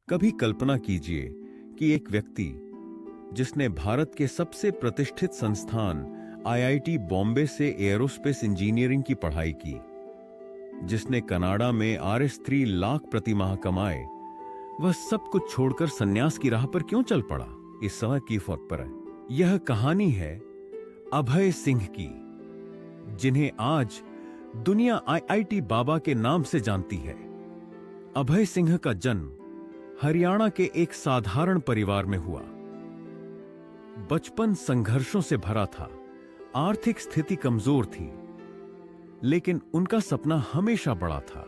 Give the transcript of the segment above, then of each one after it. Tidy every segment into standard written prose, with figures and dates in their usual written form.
कभी कल्पना कीजिए कि एक व्यक्ति जिसने भारत के सबसे प्रतिष्ठित संस्थान आईआईटी बॉम्बे से एयरोस्पेस इंजीनियरिंग की पढ़ाई की, जिसने कनाडा में RS-3 लाख प्रति माह कमाए, वह सब कुछ छोड़कर सन्यास की राह पर क्यों चल पड़ा? इस समय की फर्क पर है। यह कहानी है अभय सिंह की, जिन्हें आज दुनिया आईआईटी बाबा के नाम से जानती है। अभय सिंह का जन्म हरियाणा के एक साधारण परिवार में हुआ। बचपन संघर्षों से भरा था, आर्थिक स्थिति कमजोर थी, लेकिन उनका सपना हमेशा बड़ा था।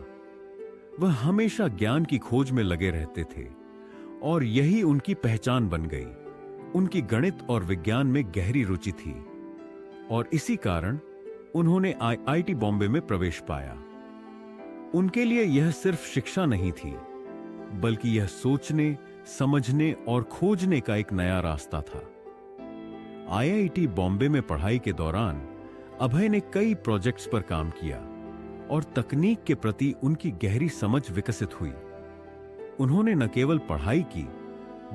वह हमेशा ज्ञान की खोज में लगे रहते थे और यही उनकी पहचान बन गई। उनकी गणित और विज्ञान में गहरी रुचि थी और इसी कारण उन्होंने आईआईटी बॉम्बे में प्रवेश पाया। उनके लिए यह सिर्फ शिक्षा नहीं थी, बल्कि यह सोचने, समझने और खोजने का एक नया रास्ता था। आईआईटी बॉम्बे में पढ़ाई के दौरान अभय ने कई प्रोजेक्ट्स पर काम किया और तकनीक के प्रति उनकी गहरी समझ विकसित हुई। उन्होंने न केवल पढ़ाई की,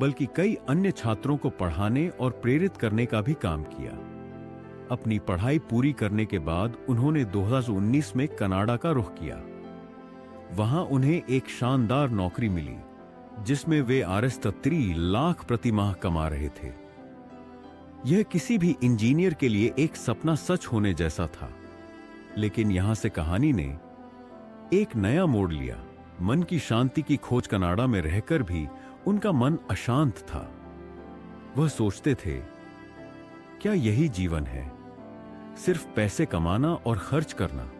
बल्कि कई अन्य छात्रों को पढ़ाने और प्रेरित करने का भी काम किया। अपनी पढ़ाई पूरी करने के बाद उन्होंने 2019 में कनाडा का रुख किया। वहां उन्हें एक शानदार नौकरी मिली, जिसमें वे RS-3 लाख प्रति माह कमा रहे थे। यह किसी भी इंजीनियर के लिए एक सपना सच होने जैसा था, लेकिन यहां से कहानी ने एक नया मोड़ लिया। मन की शांति की खोज। कनाडा में रहकर भी उनका मन अशांत था। वह सोचते थे, क्या यही जीवन है, सिर्फ पैसे कमाना और खर्च करना?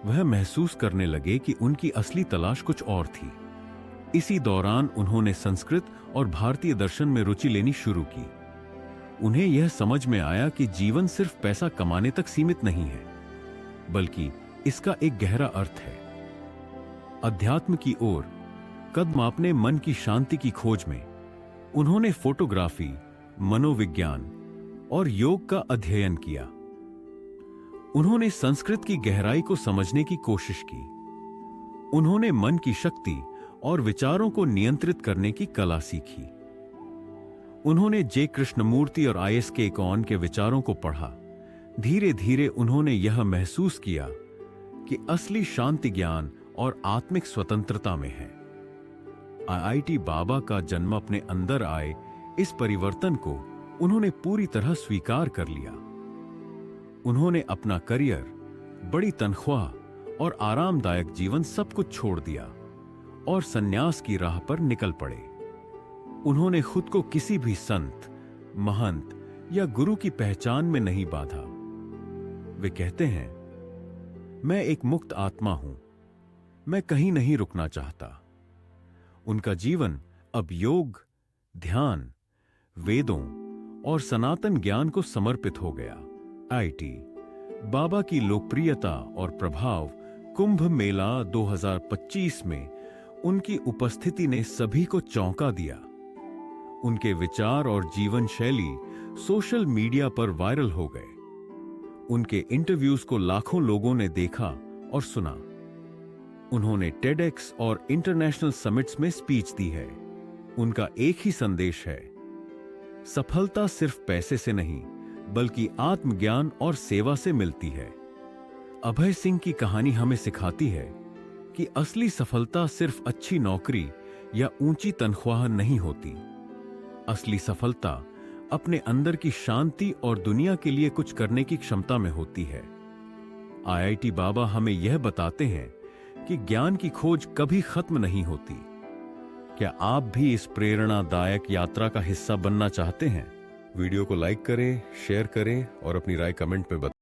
वह महसूस करने लगे कि उनकी असली तलाश कुछ और थी। इसी दौरान उन्होंने संस्कृत और भारतीय दर्शन में रुचि लेनी शुरू की। उन्हें यह समझ में आया कि जीवन सिर्फ पैसा कमाने तक सीमित नहीं है, बल्कि इसका एक गहरा अर्थ है। अध्यात्म की ओर कदम अपने मन की शांति की खोज में उन्होंने फोटोग्राफी, मनोविज्ञान और योग का अध्ययन किया। उन्होंने संस्कृत की गहराई को समझने की कोशिश की। उन्होंने मन की शक्ति और विचारों को नियंत्रित करने की कला सीखी। उन्होंने जे कृष्णमूर्ति और ISK कौन के विचारों को पढ़ा। धीरे धीरे उन्होंने यह महसूस किया कि असली शांति ज्ञान और आत्मिक स्वतंत्रता में है। आईआईटी बाबा का जन्म अपने अंदर आए इस परिवर्तन को उन्होंने पूरी तरह स्वीकार कर लिया। उन्होंने अपना करियर, बड़ी तनख्वाह और आरामदायक जीवन सब कुछ छोड़ दिया और सन्यास की राह पर निकल पड़े। उन्होंने खुद को किसी भी संत, महंत या गुरु की पहचान में नहीं बांधा। वे कहते हैं, मैं एक मुक्त आत्मा हूं, मैं कहीं नहीं रुकना चाहता। उनका जीवन अब योग, ध्यान, वेदों और सनातन ज्ञान को समर्पित हो गया। आईआईटी बाबा की लोकप्रियता और प्रभाव कुंभ मेला 2025 में उनकी उपस्थिति ने सभी को चौंका दिया। उनके विचार और जीवन शैली सोशल मीडिया पर वायरल हो गए। उनके इंटरव्यूज को लाखों लोगों ने देखा और सुना। उन्होंने TEDx और इंटरनेशनल समिट्स में स्पीच दी है। उनका एक ही संदेश है, सफलता सिर्फ पैसे से नहीं, बल्कि आत्मज्ञान और सेवा से मिलती है। अभय सिंह की कहानी हमें सिखाती है कि असली सफलता सिर्फ अच्छी नौकरी या ऊंची तनख्वाह नहीं होती। असली सफलता अपने अंदर की शांति और दुनिया के लिए कुछ करने की क्षमता में होती है। आईआईटी बाबा हमें यह बताते हैं कि ज्ञान की खोज कभी खत्म नहीं होती। क्या आप भी इस प्रेरणादायक यात्रा का हिस्सा बनना चाहते हैं? वीडियो को लाइक करें, शेयर करें और अपनी राय कमेंट में बताएं।